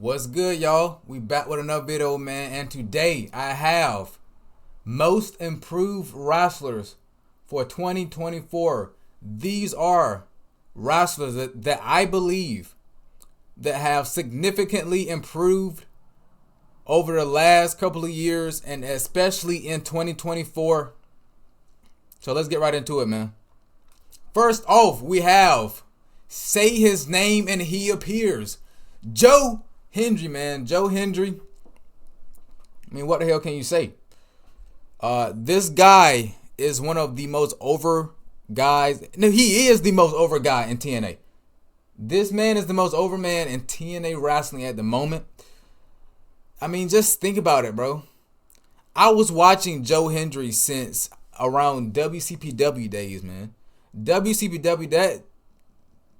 What's good, y'all? We back with another video, man. And today I have most improved wrestlers for 2024. These are wrestlers that I believe that have significantly improved over the last couple of years and especially in 2024. So let's get right into it, man. First off, we have say his name and he appears. Joe Hendry, man. Joe Hendry. I mean, what the hell can you say? This guy is one of the most over guys. No, he is the most over guy in TNA. This man is the most over man in TNA wrestling at the moment. I mean, just think about it, bro. I was watching Joe Hendry since around WCPW days, man. WCPW,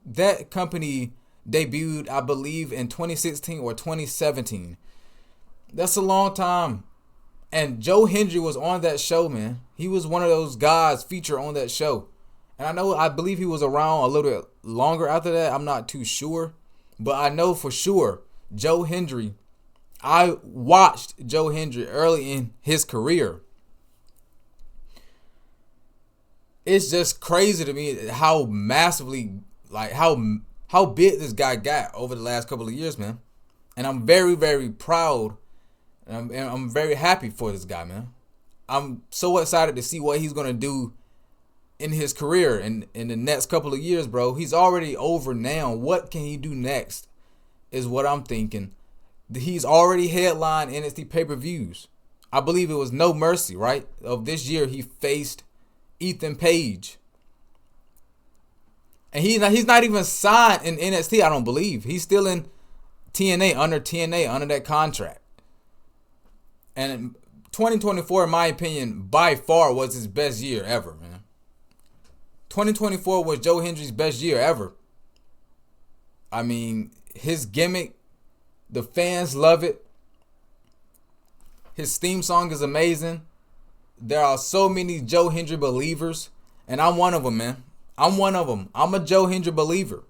that company debuted, I believe, in 2016 or 2017. That's a long time. And Joe Hendry was on that show, man. He was one of those guys featured on that show. And I believe he was around a little bit longer after that. I'm not too sure. But I know for sure Joe Hendry, I watched Joe Hendry early in his career. It's just crazy to me how massively, like how big this guy got over the last couple of years, man. And I'm very, very proud and I'm very happy for this guy, man. I'm so excited to see what he's going to do in his career in the next couple of years, bro. He's already over now. What can he do next is what I'm thinking. He's already headlined NXT pay-per-views. I believe it was No Mercy, right? Of this year, he faced Ethan Page. And he's not even signed in NXT, I don't believe. He's still in TNA, under that contract. And 2024, in my opinion, by far was his best year ever, man. 2024 was Joe Hendry's best year ever. I mean, his gimmick, the fans love it. His theme song is amazing. There are so many Joe Hendry believers, and I'm one of them, man. I'm one of them. I'm a Joe Hendry believer.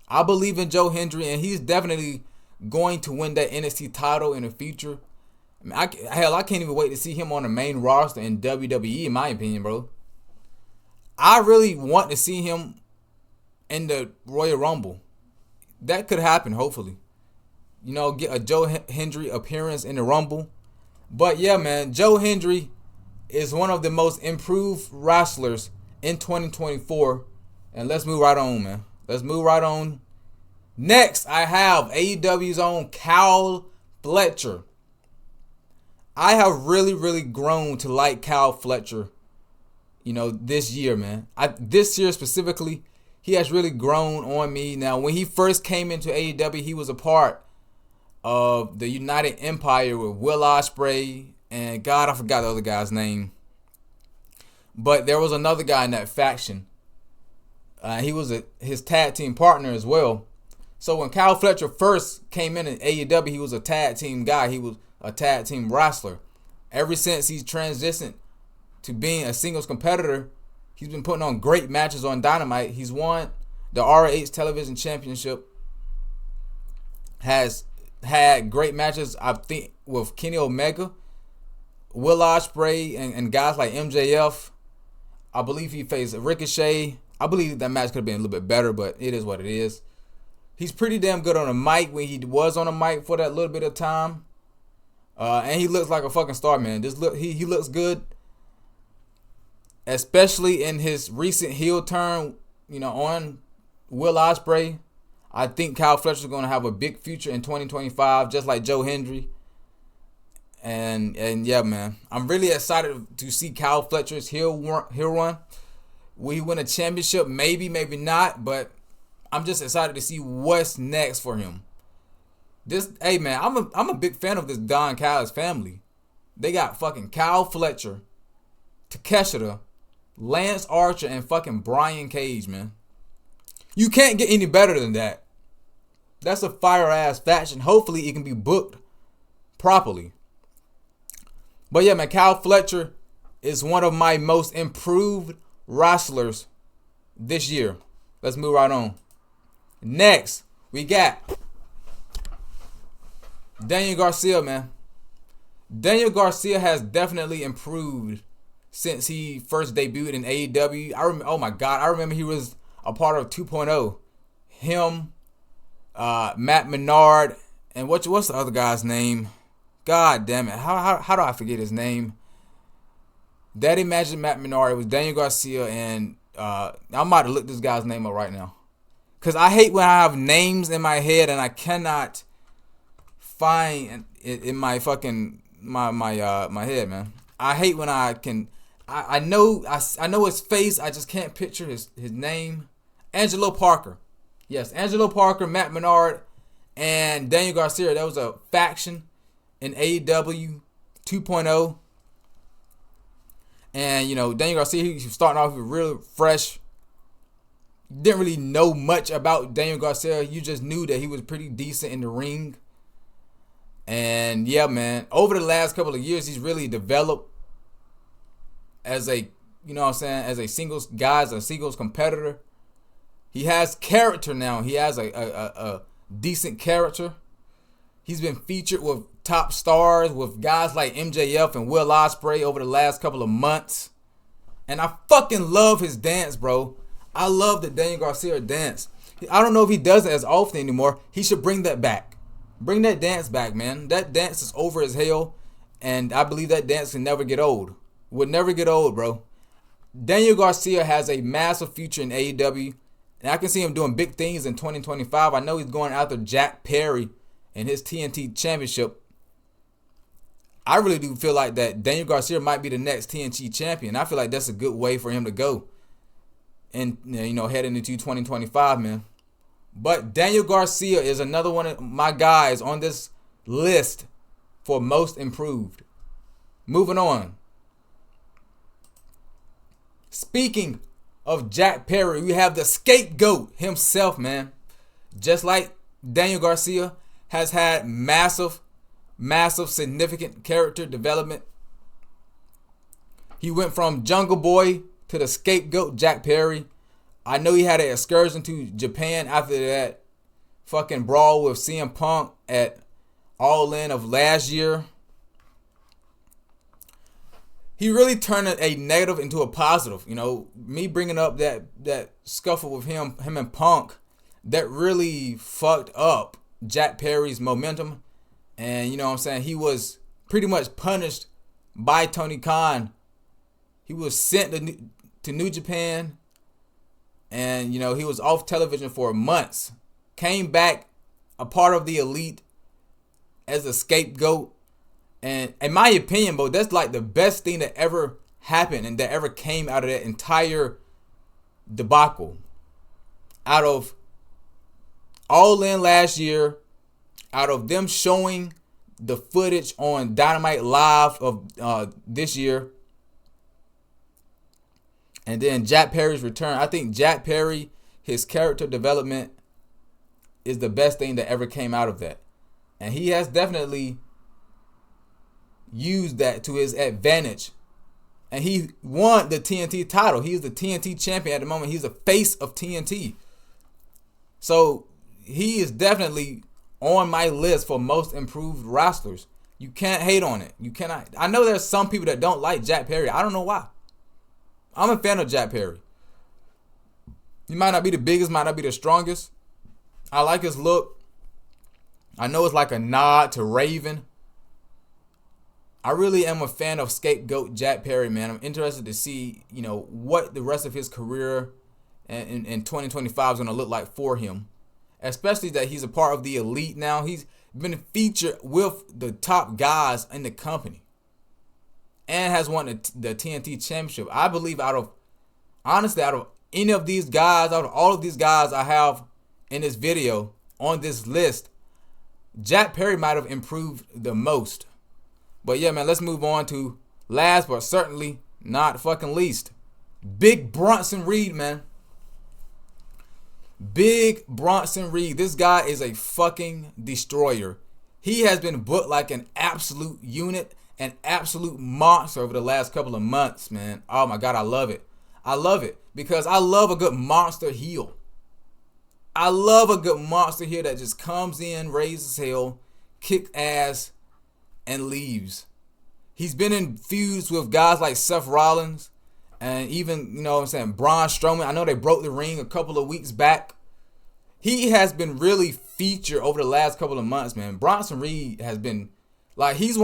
I believe in Joe Hendry, and he's definitely going to win that NXT title in the future. I mean, I can't even wait to see him on the main roster in WWE, in my opinion, bro. I really want to see him in the Royal Rumble. That could happen, hopefully. You know, get a Joe Hendry appearance in the Rumble. But yeah, man, Joe Hendry is one of the most improved wrestlers in 2024. And let's move right on, man. Let's move right on. Next, I have AEW's own Kyle Fletcher. I have really, really grown to like Kyle Fletcher, you know, this year, man. This year specifically, he has really grown on me. Now, when he first came into AEW, he was a part of the United Empire with Will Ospreay and God, I forgot the other guy's name. But there was another guy in that faction. He was his tag team partner as well. So when Kyle Fletcher first came in AEW, he was a tag team guy. He was a tag team wrestler. Ever since he's transitioned to being a singles competitor, he's been putting on great matches on Dynamite. He's won the ROH Television Championship. Has had great matches, I think, with Kenny Omega, Will Ospreay, and guys like MJF. I believe he faced Ricochet. I believe that match could have been a little bit better, but it is what it is. He's pretty damn good on the mic when he was on the mic for that little bit of time. And he looks like a fucking star, man. He looks good. Especially in his recent heel turn, you know, on Will Ospreay. I think Kyle Fletcher is going to have a big future in 2025, just like Joe Hendry. And yeah, man, I'm really excited to see Kyle Fletcher's heel run. Will he win a championship? Maybe, maybe not. But I'm just excited to see what's next for him. Hey man, I'm a big fan of this Don Callis family. They got fucking Kyle Fletcher, Takeshita, Lance Archer, and fucking Brian Cage, man. You can't get any better than that. That's a fire-ass faction. Hopefully it can be booked properly. But yeah, man, Kyle Fletcher is one of my most improved wrestlers this year. Let's move right on. Next, we got Daniel Garcia, man. Daniel Garcia has definitely improved since he first debuted in AEW. Oh my God, I remember he was a part of 2.0. Him, Matt Menard, and what's the other guy's name? God damn it, how do I forget his name? Daddy Magic Matt Menard. It was Daniel Garcia, and I'm about to look this guy's name up right now, cause I hate when I have names in my head and I cannot find it in my fucking my head, man. I hate when I can. I know his face. I just can't picture his name. Angelo Parker. Yes, Angelo Parker, Matt Menard, and Daniel Garcia. That was a faction in AEW 2.0. And, Daniel Garcia, he was starting off real fresh. Didn't really know much about Daniel Garcia. You just knew that he was pretty decent in the ring. And, yeah, man, over the last couple of years, he's really developed as a, as a singles guy, as a singles competitor. He has character now. He has a decent character. He's been featured with top stars, with guys like MJF and Will Ospreay over the last couple of months. And I fucking love his dance, bro. I love the Daniel Garcia dance. I don't know if he does it as often anymore. He should bring that back. Bring that dance back, man. That dance is over as hell. And I believe that dance can never get old. Would never get old, bro. Daniel Garcia has a massive future in AEW. And I can see him doing big things in 2025. I know he's going after Jack Perry and his TNT championship. I really do feel like that Daniel Garcia might be the next TNT champion. I feel like that's a good way for him to go. And, heading into 2025, man. But Daniel Garcia is another one of my guys on this list for most improved. Moving on. Speaking of Jack Perry, we have the scapegoat himself, man. Just like Daniel Garcia has had massive, significant character development. He went from Jungle Boy to the scapegoat Jack Perry. I know he had an excursion to Japan after that fucking brawl with CM Punk at All In of last year. He really turned a negative into a positive. Me bringing up that scuffle with him and Punk, that really fucked up Jack Perry's momentum. And he was pretty much punished by Tony Khan. He was sent to New Japan, and he was off television for months. Came back a part of the Elite as a scapegoat. And in my opinion, bro, that's like the best thing that ever happened and that ever came out of that entire debacle. Out of All In last year, out of them showing the footage on Dynamite Live of this year, and then Jack Perry's return. I think Jack Perry, his character development is the best thing that ever came out of that. And he has definitely used that to his advantage. And he won the TNT title. He's the TNT champion at the moment. He's the face of TNT. So he is definitely on my list for most improved wrestlers. You can't hate on it. You cannot. I know there's some people that don't like Jack Perry. I don't know why. I'm a fan of Jack Perry. He might not be the biggest, might not be the strongest. I like his look. I know it's like a nod to Raven. I really am a fan of scapegoat Jack Perry, man. I'm interested to see, what the rest of his career in 2025 is going to look like for him. Especially that he's a part of the Elite now. He's been featured with the top guys in the company. And has won the TNT championship. I believe out of any of these guys, out of all of these guys I have in this video, on this list, Jack Perry might have improved the most. But yeah, man, let's move on to last but certainly not fucking least. Big Bronson Reed, man. Big Bronson Reed. This guy is a fucking destroyer. He has been booked like an absolute unit, an absolute monster over the last couple of months, man. Oh my God, I love it. I love it because I love a good monster heel. I love a good monster heel that just comes in, raises hell, kick ass and leaves. He's been in feuds with guys like Seth Rollins and even, you know what I'm saying, Braun Strowman. I know they broke the ring a couple of weeks back. He has been really featured over the last couple of months, man. Bronson Reed has been, like, he's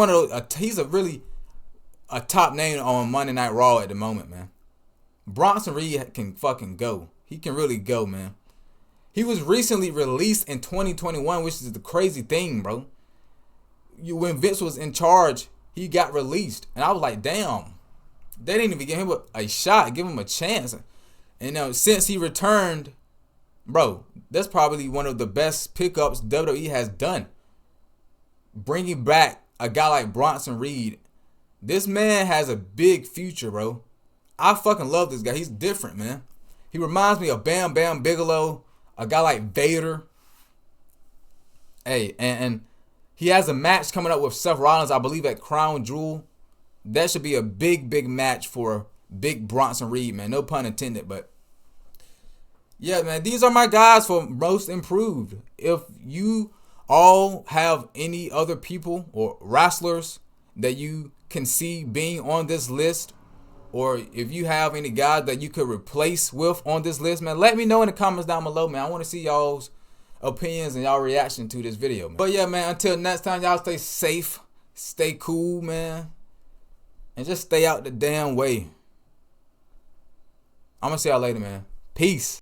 he's a really a top name on Monday Night Raw at the moment, man. Bronson Reed can fucking go. He can really go, man. He was recently released in 2021, which is the crazy thing, bro. When Vince was in charge, he got released. And I was like, damn. They didn't even give him a shot, give him a chance. And since he returned, bro, that's probably one of the best pickups WWE has done. Bringing back a guy like Bronson Reed. This man has a big future, bro. I fucking love this guy. He's different, man. He reminds me of Bam Bam Bigelow, a guy like Vader. Hey, and he has a match coming up with Seth Rollins, I believe, at Crown Jewel. That should be a big, big match for big Bronson Reed, man. No pun intended, but yeah, man, these are my guys for most improved. If you all have any other people or wrestlers that you can see being on this list, or if you have any guys that you could replace with on this list, man, let me know in the comments down below, man. I want to see y'all's opinions and y'all reaction to this video, man. But yeah, man, until next time, y'all stay safe, stay cool, man, and just stay out the damn way. I'm gonna see y'all later, man. Peace.